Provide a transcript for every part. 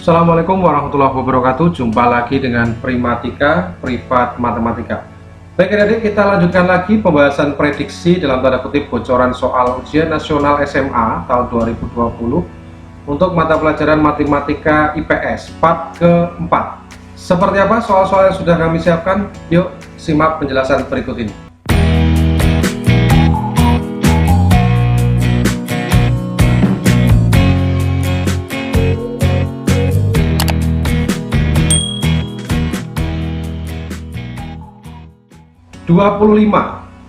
Assalamualaikum warahmatullahi wabarakatuh. Jumpa lagi dengan Primatika Privat Matematika. Baik adik-adik, kita lanjutkan lagi pembahasan prediksi dalam tanda kutip bocoran soal ujian nasional SMA tahun 2020 untuk mata pelajaran matematika IPS part keempat. Seperti apa soal-soal yang sudah kami siapkan? Yuk simak penjelasan berikut ini.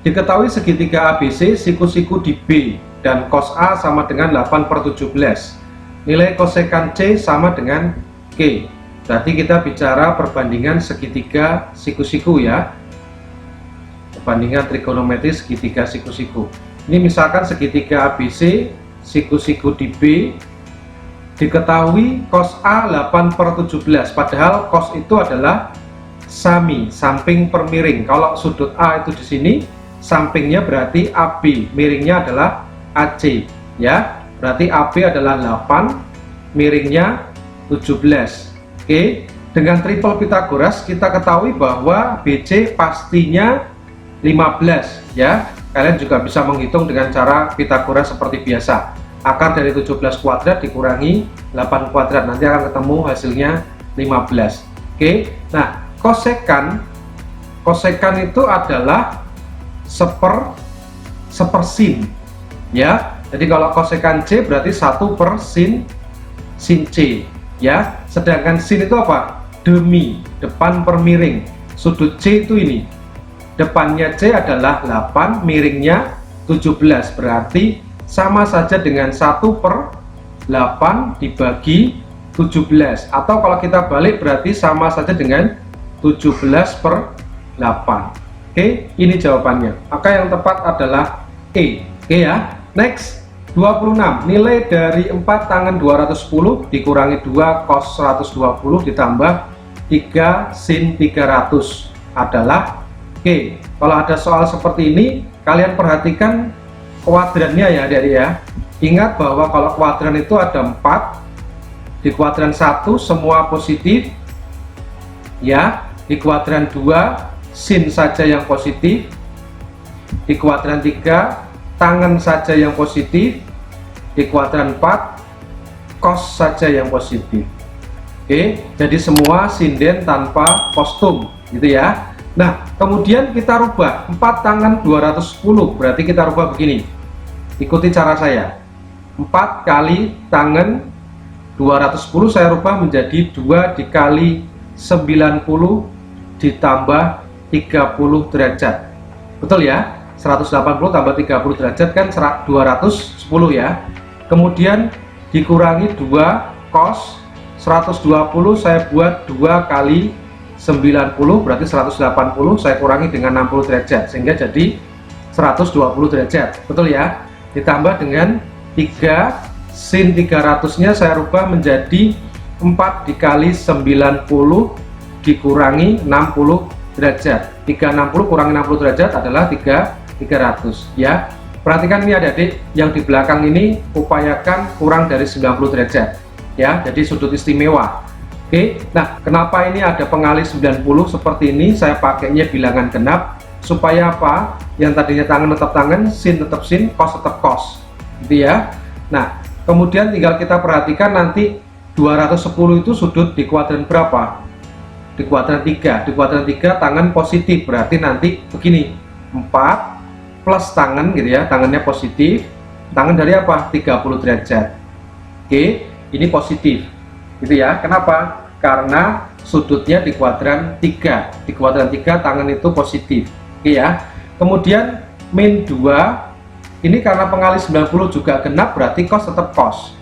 Diketahui segitiga ABC siku-siku di B dan cos A sama dengan 8/17. Nilai kosekan C sama dengan Q. Berarti kita bicara perbandingan segitiga siku-siku ya. Perbandingan trigonometri segitiga siku-siku. Ini misalkan segitiga ABC siku-siku di B. Diketahui cos A 8/17. Padahal cos itu adalah sami, samping per miring. Kalau sudut A itu di sini, sampingnya berarti AB, miringnya adalah AC ya. Berarti AB adalah 8, miringnya 17. Oke, dengan triple Pythagoras kita ketahui bahwa BC pastinya 15 ya. Kalian juga bisa menghitung dengan cara Pythagoras seperti biasa. Akar dari 17 kuadrat dikurangi 8 kuadrat, nanti akan ketemu hasilnya 15. Oke, nah kosekan itu adalah sepersin ya. Jadi kalau kosekan C berarti 1/sin C ya. Sedangkan sin itu apa? Demi, depan per miring. Sudut C itu ini, depannya C adalah 8, miringnya 17, berarti sama saja dengan 1/8 dibagi 17, atau kalau kita balik berarti sama saja dengan 17/8. Oke, ini jawabannya. Maka yang tepat adalah E. Oke ya. Next, 26. Nilai dari 4 tangen 210 dikurangi 2 cos 120 ditambah 3 sin 300 adalah. Oke, kalau ada soal seperti ini, kalian perhatikan kuadrannya ya adik-adik ya. Ingat bahwa kalau kuadran itu ada 4. Di kuadran 1 semua positif ya. Di kuadran 2 sin saja yang positif. Di kuadran 3 tangen saja yang positif. Di kuadran 4 cos saja yang positif. Oke, jadi semua sinden tanpa kostum gitu ya. Nah, kemudian kita rubah 4 tangen 210, berarti kita rubah begini. Ikuti cara saya. 4 kali tangen 210 saya rubah menjadi 2 dikali 90 ditambah 30 derajat. Betul ya? 180 tambah 30 derajat kan 210 ya. Kemudian dikurangi 2 cos 120 saya buat 2 kali 90 berarti 180, saya kurangi dengan 60 derajat sehingga jadi 120 derajat. Betul ya? Ditambah dengan 3 sin 300-nya saya rubah menjadi 4 dikali 90 dikurangi 60 derajat. 360 kurangi 60 derajat adalah 300 ya. Perhatikan ini adik-adik, yang di belakang ini upayakan kurang dari 90 derajat ya, jadi sudut istimewa. Oke, nah kenapa ini ada pengalih 90 seperti ini? Saya pakainya bilangan genap supaya apa? Yang tadinya tangan tetap tangan, sin tetap sin, cos tetap cos gitu ya. Nah, kemudian tinggal kita perhatikan nanti 210 itu sudut di kuadran berapa? Di kuadran 3. Di kuadran 3 tangan positif, berarti nanti begini, 4 plus tangan gitu ya, tangannya positif. Tangan dari apa? 30 derajat. Oke, ini positif gitu ya. Kenapa? Karena sudutnya di kuadran 3. Di kuadran 3 tangan itu positif. Oke ya. Kemudian min 2 ini karena pengalih 90 juga genap, berarti cos tetap cos.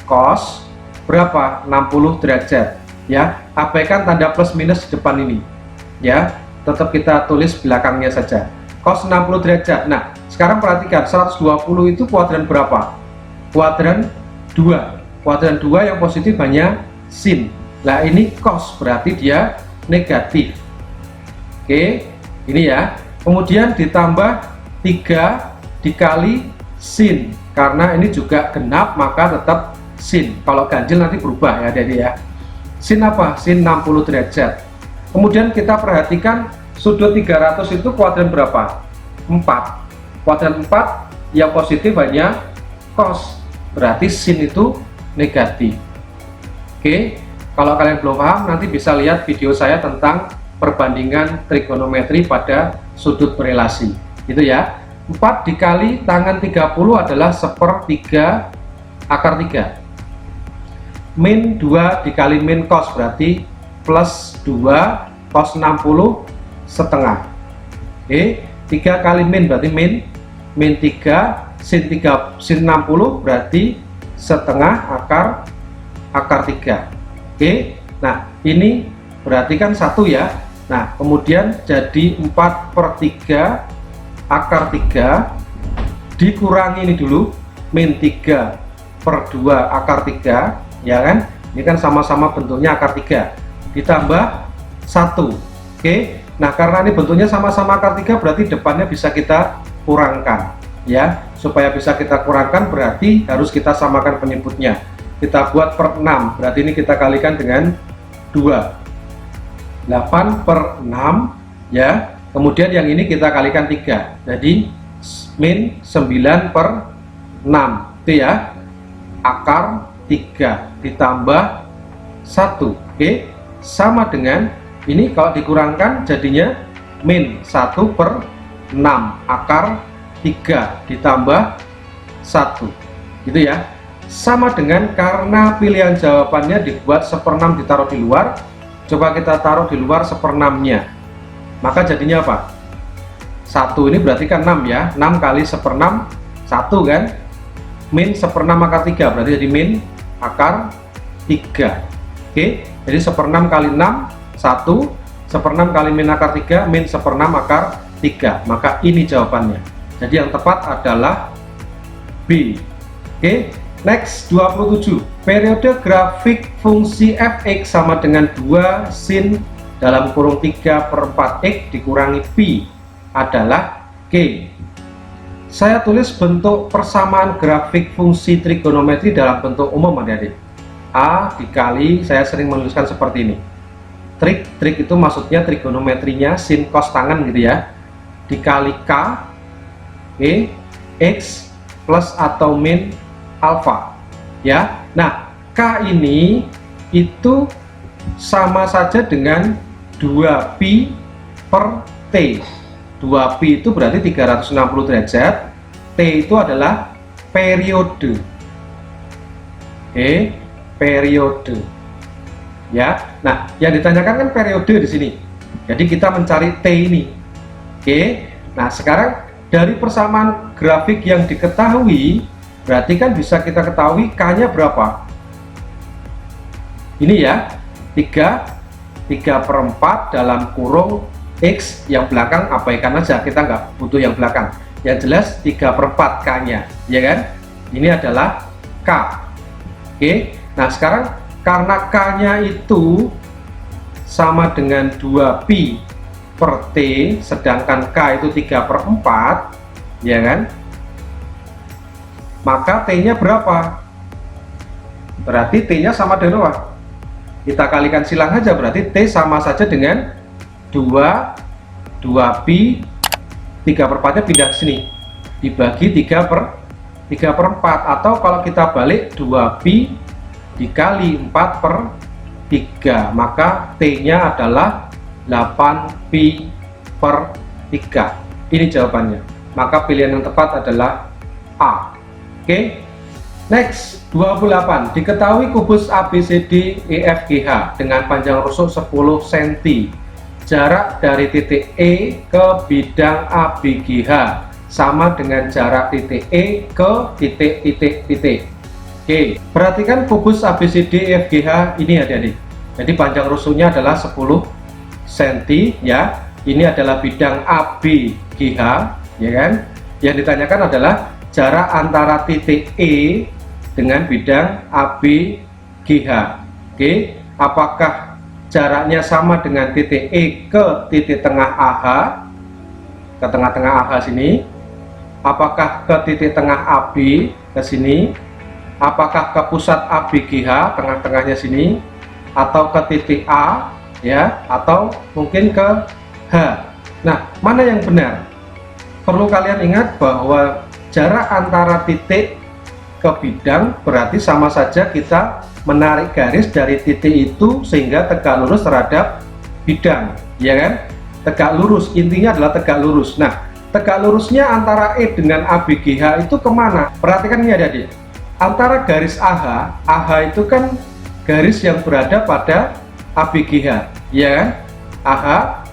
Cos berapa? 60 derajat ya. Abaikan tanda plus minus di depan ini ya, tetap kita tulis belakangnya saja, cos 60 derajat. Nah, sekarang perhatikan 120 itu kuadran berapa? Kuadran 2. Kuadran 2 yang positif hanya sin. Nah, ini cos berarti dia negatif. Oke, ini ya. Kemudian ditambah 3 dikali sin, karena ini juga genap maka tetap sin. Kalau ganjil nanti berubah ya, jadi ya. sin apa? Sin 60 derajat. Kemudian kita perhatikan sudut 300 itu kuadran berapa? 4. Kuadran 4 yang positif hanya cos, berarti sin itu negatif. Oke, kalau kalian belum paham nanti bisa lihat video saya tentang perbandingan trigonometri pada sudut berelasi. Itu ya. 4 dikali tangan 30 adalah 1/3 akar 3. Min 2 dikali min cos berarti plus 2 cos 60 setengah. Oke, 3 kali min berarti min 3 sin 60 berarti setengah akar 3. Oke, nah ini berarti kan 1 ya. Nah kemudian jadi 4/3 akar 3 dikurangi ini dulu min 3/2 akar 3, ya kan? Ini kan sama-sama bentuknya akar 3 ditambah 1. Oke, nah karena ini bentuknya sama-sama akar 3 berarti depannya bisa kita kurangkan ya. Supaya bisa kita kurangkan berarti harus kita samakan penyebutnya. Kita buat per 6, berarti ini kita kalikan dengan 2. 8/6 ya. Kemudian yang ini kita kalikan 3, jadi min 9/6 itu ya, akar 3 ditambah 1. Oke, sama dengan ini kalau dikurangkan jadinya min 1/6 akar 3 ditambah 1 gitu ya. Sama dengan karena pilihan jawabannya dibuat 1/6 ditaruh di luar, coba kita taruh di luar 1/6 nya, maka jadinya apa? 1 ini berarti kan 6 ya, 6 kali 1/6 1 kan, min 1/6 akar 3 berarti jadi min akar 3. Oke, jadi 1/6 kali 6 1, 1/6 kali min akar 3 min 1/6 akar 3, maka ini jawabannya. Jadi yang tepat adalah B. Oke, next 27. Periode grafik fungsi fx sama dengan 2 sin dalam kurung 3/4x dikurangi pi adalah G. Saya tulis bentuk persamaan grafik fungsi trigonometri dalam bentuk umum adik-adik. A dikali, saya sering menuliskan seperti ini. Trik itu maksudnya trigonometrinya sin cos tangan gitu ya. Dikali K, X plus atau min alfa ya. Nah K ini itu sama saja dengan 2pi per T. 2pi itu berarti 360 derajat, T itu adalah periode. Periode ya. Nah yang ditanyakan kan periode di sini, jadi kita mencari T ini. Nah sekarang dari persamaan grafik yang diketahui, berarti kan bisa kita ketahui K-nya berapa? Ini ya, 3/4 dalam kurung X, yang belakang abaikan aja, kita nggak butuh yang belakang. Yang jelas 3/4 K-nya, ya kan? Ini adalah K. Oke, nah sekarang karena K-nya itu sama dengan 2pi per T, sedangkan K itu 3/4 ya kan, maka T nya berapa? Berarti T nya sama dengan apa? Kita kalikan silang aja, berarti T sama saja dengan 2pi 3/4 nya pindah ke sini dibagi 3/4, atau kalau kita balik 2pi dikali 4/3, maka T nya adalah 8pi per 3. Ini jawabannya, maka pilihan yang tepat adalah A. Oke, next 28. Diketahui kubus ABCD EFGH dengan panjang rusuk 10 cm, jarak dari titik E ke bidang ABGH sama dengan jarak titik E ke titik. Oke, perhatikan kubus ABCD EFGH ini adik-adik. Jadi panjang rusuknya adalah 10 cm ya. Ini adalah bidang ABGH ya kan. Yang ditanyakan adalah jarak antara titik E dengan bidang ABGH. Oke, apakah jaraknya sama dengan titik E ke titik tengah AH, ke tengah-tengah AH sini? Apakah ke titik tengah AB ke sini? Apakah ke pusat ABGH tengah-tengahnya sini? atau ke titik A, ya, atau mungkin ke H. Nah, mana yang benar? Perlu kalian ingat bahwa jarak antara titik ke bidang berarti sama saja kita menarik garis dari titik itu sehingga tegak lurus terhadap bidang, ya kan? Tegak lurus, intinya adalah tegak lurus. Nah, tegak lurusnya antara E dengan ABGH itu kemana? Perhatikan ini adik-adik. Antara garis AH itu kan garis yang berada pada ABGH, ya kan? AH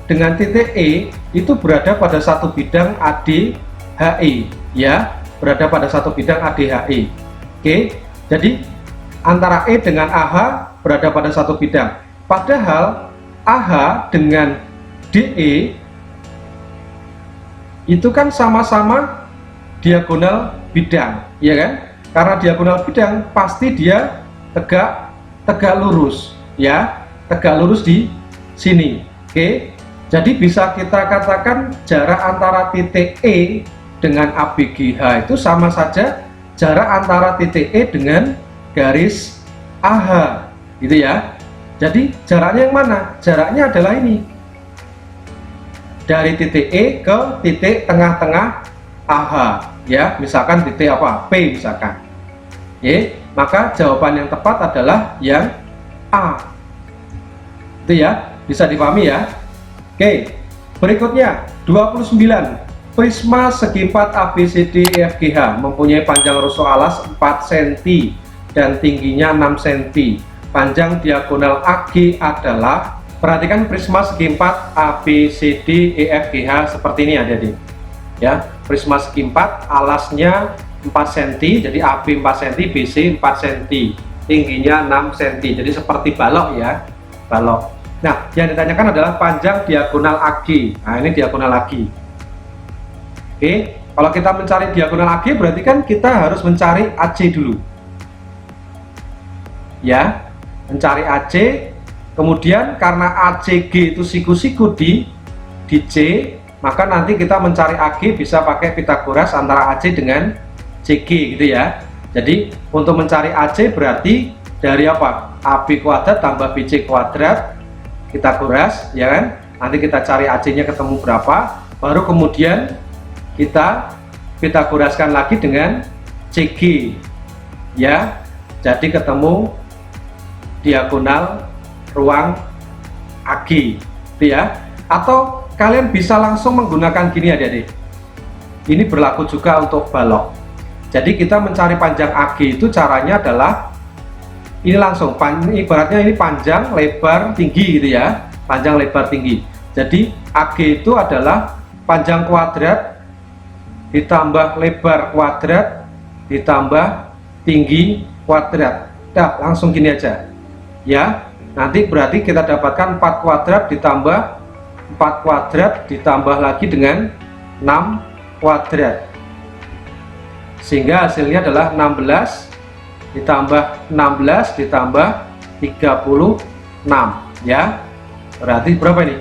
dengan titik E itu berada pada satu bidang ADHE, ya, berada pada satu bidang ADHE. Oke, jadi antara E dengan AH berada pada satu bidang. Padahal AH dengan DE itu kan sama-sama diagonal bidang, ya kan? Karena diagonal bidang pasti dia tegak lurus, ya, tegak lurus di sini. Oke, jadi bisa kita katakan jarak antara titik E dengan ABGH itu sama saja jarak antara titik E dengan garis AH, gitu ya. Jadi jaraknya yang mana? Jaraknya adalah ini, dari titik E ke titik tengah-tengah AH, ya, misalkan titik apa? P misalkan. Oke, maka jawaban yang tepat adalah yang A. Itu ya, bisa dipahami ya. Oke, berikutnya 29. Prisma segi 4 ABCDEFGH mempunyai panjang rusuk alas 4 cm dan tingginya 6 cm. Panjang diagonal AG adalah, perhatikan prisma segi 4 ABCDEFGH seperti ini adik-adik. Ya, prisma segi 4, alasnya 4 cm, jadi AB 4 cm, BC 4 cm, tingginya 6 cm. Jadi seperti balok ya, balok. Nah, yang ditanyakan adalah panjang diagonal AG. Nah, ini diagonal AG. Oke, kalau kita mencari diagonal AG berarti kan kita harus mencari AC dulu. Ya, mencari AC, kemudian karena ACG itu siku-siku di C, maka nanti kita mencari AG bisa pakai Pitagoras antara AC dengan CG, gitu ya. Jadi untuk mencari AC berarti dari apa? AB kuadrat tambah BC kuadrat, Pitagoras, ya kan? Nanti kita cari AC-nya ketemu berapa, baru kemudian kita Pitagoraskan lagi dengan CG, ya. Jadi ketemu diagonal ruang AG, gitu ya. Atau kalian bisa langsung menggunakan gini adik-adik. Ini berlaku juga untuk balok. Jadi kita mencari panjang AG itu caranya adalah ini langsung, ibaratnya ini panjang, lebar, tinggi, gitu ya. Panjang, lebar, tinggi. Jadi AG itu adalah panjang kuadrat ditambah lebar kuadrat ditambah tinggi kuadrat. Nah, langsung gini aja. Ya, nanti berarti kita dapatkan 4 kuadrat ditambah 4 kuadrat ditambah lagi dengan 6 kuadrat. Sehingga hasilnya adalah 16 ditambah 16 ditambah 36, ya. Berarti berapa ini?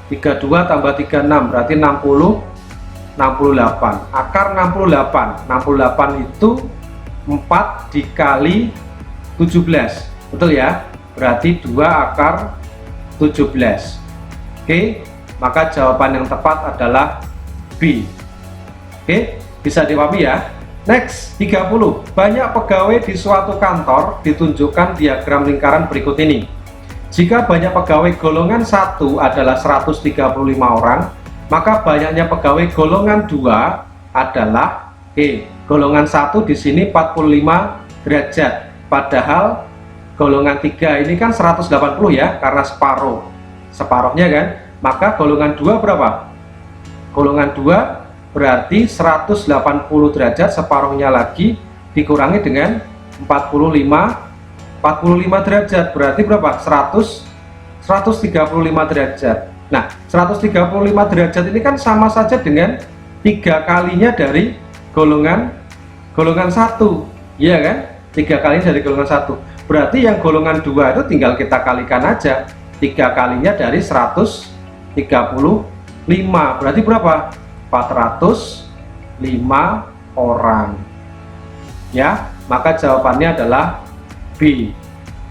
32 tambah 36 berarti 68. Akar 68 itu 4 dikali 17, betul ya? Berarti 2 akar 17. Oke, maka jawaban yang tepat adalah B. Oke, bisa dipahami ya. Next, 30. Banyak pegawai di suatu kantor, ditunjukkan diagram lingkaran berikut ini. Jika banyak pegawai golongan 1 adalah 135 orang, maka banyaknya pegawai golongan 2 adalah golongan 1 di sini 45 derajat. Padahal golongan 3 ini kan 180 ya, karena separuhnya kan. Maka golongan 2 berapa? Golongan 2 berarti 180 derajat, separuhnya lagi dikurangi dengan 45 derajat, berarti berapa? 135 derajat. Nah, 135 derajat ini kan sama saja dengan 3 kalinya dari golongan 1, iya kan? 3 kalinya dari golongan 1. Berarti yang golongan 2 itu tinggal kita kalikan aja, 3 kalinya dari 135, berarti berapa? 405 orang. Ya, maka jawabannya adalah B.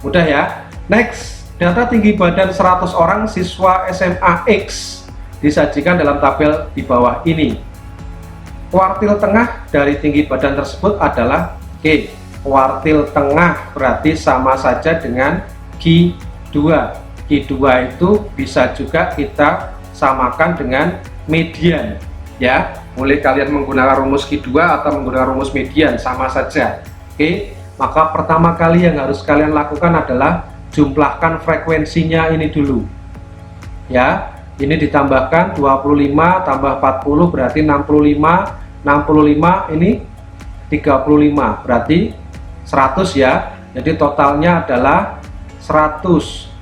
Mudah ya. Next, data tinggi badan 100 orang siswa SMA X disajikan dalam tabel di bawah ini. Kuartil tengah dari tinggi badan tersebut adalah G. Kuartil tengah berarti sama saja dengan Q2. Q2 itu bisa juga kita samakan dengan median, ya. Boleh kalian menggunakan rumus Q2 atau menggunakan rumus median, sama saja. Oke, maka pertama kali yang harus kalian lakukan adalah jumlahkan frekuensinya ini dulu, ya. Ini ditambahkan 25 tambah 40 berarti 65, 65 ini 35 berarti 100 ya. Jadi totalnya adalah 100.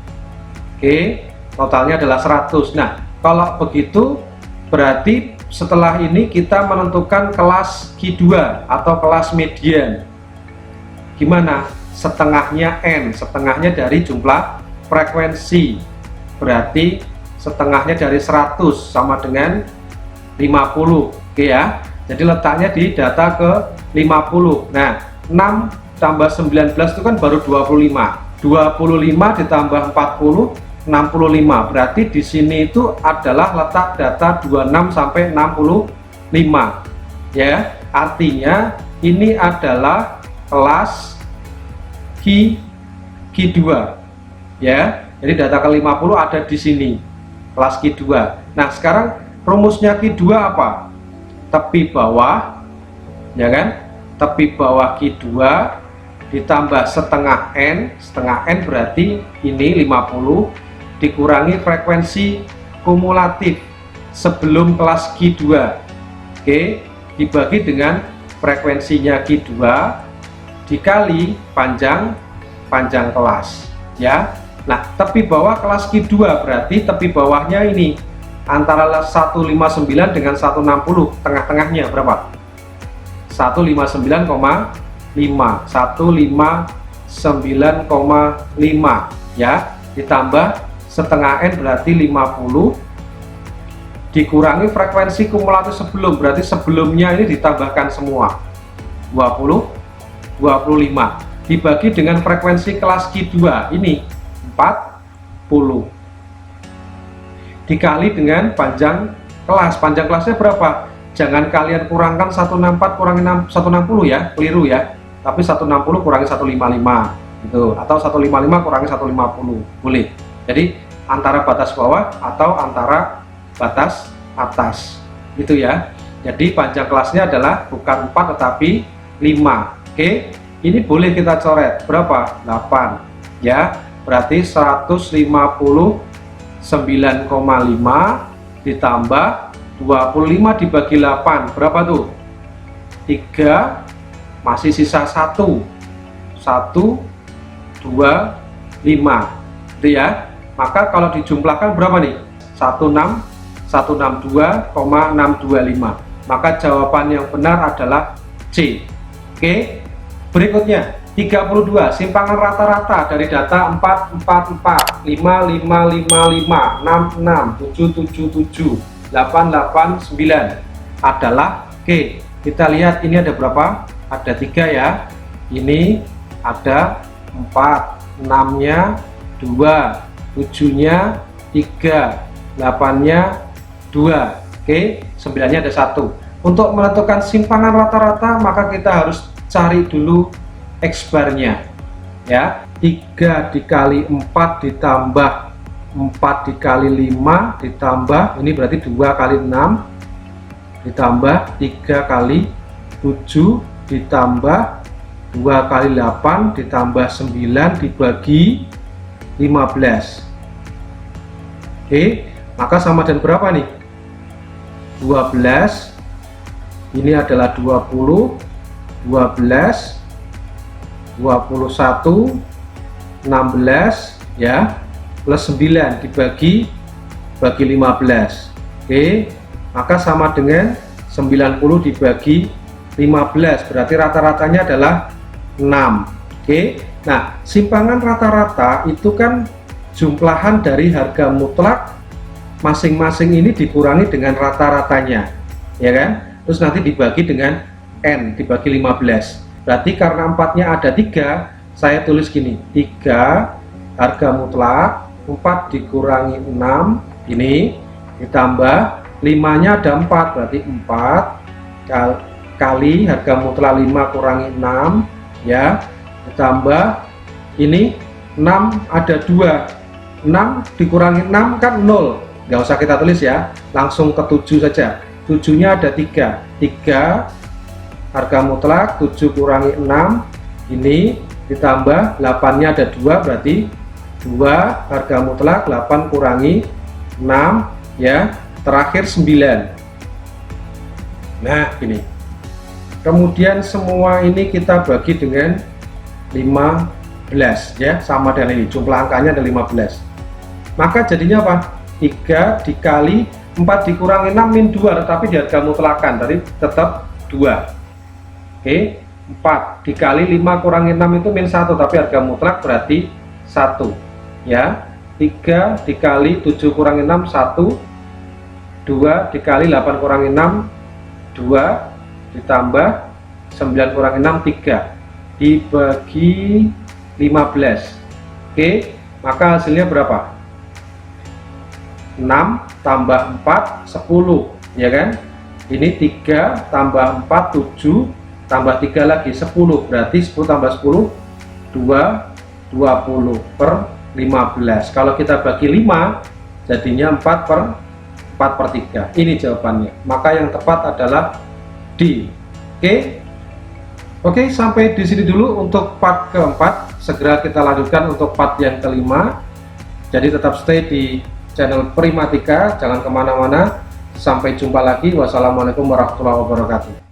Oke, totalnya adalah 100. Nah, kalau begitu berarti setelah ini kita menentukan kelas Q2 atau kelas median. Gimana? Setengahnya N, setengahnya dari jumlah frekuensi. Berarti setengahnya dari 100 sama dengan 50. Oke ya. Jadi letaknya di data ke 50. Nah, 6 tambah 19 itu kan baru 25. 25 ditambah 40, 65. Berarti di sini itu adalah letak data 26 sampai 65. Ya, artinya ini adalah kelas Q2. Ya. Jadi data ke 50 ada di sini. Kelas Q2. Nah, sekarang rumusnya Q2 apa? Tepi bawah, ya kan? Tepi bawah Q2 ditambah setengah N berarti ini 50 dikurangi frekuensi kumulatif sebelum kelas Q2. Oke, dibagi dengan frekuensinya Q2 dikali panjang kelas, ya. Nah, tepi bawah kelas Q2 berarti tepi bawahnya ini antara 159 dengan 160, tengah-tengahnya berapa? 159,5, 159,5 ya, ditambah setengah N berarti 50 dikurangi frekuensi kumulatif sebelum, berarti sebelumnya ini ditambahkan semua 20, 25 dibagi dengan frekuensi kelas Q2 ini 40 dikali dengan panjang kelas. Panjang kelasnya berapa? Jangan kalian kurangkan 164 kurangi 160 ya, keliru ya. Tapi 160 kurangi 155 gitu, atau 155 kurangi 150 boleh. Jadi antara batas bawah atau antara batas atas gitu ya. Jadi panjang kelasnya adalah bukan 4 tetapi 5. Oke, ini boleh kita coret berapa? 8 ya. Berarti 159,5 ditambah 25 dibagi 8 berapa tuh? 3, masih sisa 1, 2, 5 itu ya. Maka kalau dijumlahkan berapa nih? 162,625. Maka jawaban yang benar adalah C. Oke, berikutnya 32, simpangan rata-rata dari data 4, 4, 4, 5, 5, 5, 5, 6, 6, 7, 7, 7, 8, 8, 9 adalah G. Kita lihat ini ada berapa? Ada 3 ya. Ini ada 4, 6-nya 2, 7-nya 3, 8-nya 2. Oke, 9-nya ada 1. Untuk menentukan simpangan rata-rata maka kita harus cari dulu X-bar-nya ya. 3 dikali 4 ditambah 4 dikali 5 ditambah, ini berarti 2 kali 6 ditambah 3 kali 7 ditambah 2 kali 8 ditambah 9 dibagi 15. Oke, maka sama dengan berapa nih? 12. Ini adalah 20, 12, 21, 16 ya, plus 9 dibagi 15. Oke, maka sama dengan 90 dibagi 15, berarti rata-ratanya adalah 6. Oke, nah simpangan rata-rata itu kan jumlahan dari harga mutlak masing-masing ini dikurangi dengan rata-ratanya, ya kan? Terus nanti dibagi dengan N, dibagi 15. Berarti karena 4-nya ada 3, saya tulis gini, 3 harga mutlak 4 dikurangi 6 ini ditambah 5 nya ada 4 berarti 4 kali harga mutlak 5 kurangi 6 ya, ditambah ini 6 ada 2, 6 dikurangi 6 kan 0, nggak usah kita tulis ya, langsung ke 7 saja. 7 nya ada 3 harga mutlak 7 kurangi 6 ini ditambah 8 nya ada 2 berarti 2 harga mutlak 8 kurangi 6 ya, terakhir 9. Nah ini kemudian semua ini kita bagi dengan 15 ya, sama dengan ini jumlah angkanya ada 15, maka jadinya apa? 3 dikali 4 dikurangi 6 min 2, tetapi di harga mutlakan tadi tetap 2. Oke, 4 dikali 5 kurangi 6 itu min 1, tapi harga mutlak berarti 1 ya. 3 dikali 7 kurangi 6 1, 2 dikali 8 kurangi 6 2, ditambah 9 kurangi 6 3, dibagi 15. Oke, maka hasilnya berapa? 6 tambah 4 10 ya kan, ini 3 tambah 4 7 tambah 3 lagi 10, berarti 10 tambah 10 2, 20 per 15. Kalau kita bagi 5 jadinya 4/3. Ini jawabannya, maka yang tepat adalah D. Oke, sampai di sini dulu untuk part keempat. Segera kita lanjutkan untuk part yang kelima. Jadi tetap stay di channel Primatika, jangan kemana-mana. Sampai jumpa lagi. Wassalamualaikum warahmatullahi wabarakatuh.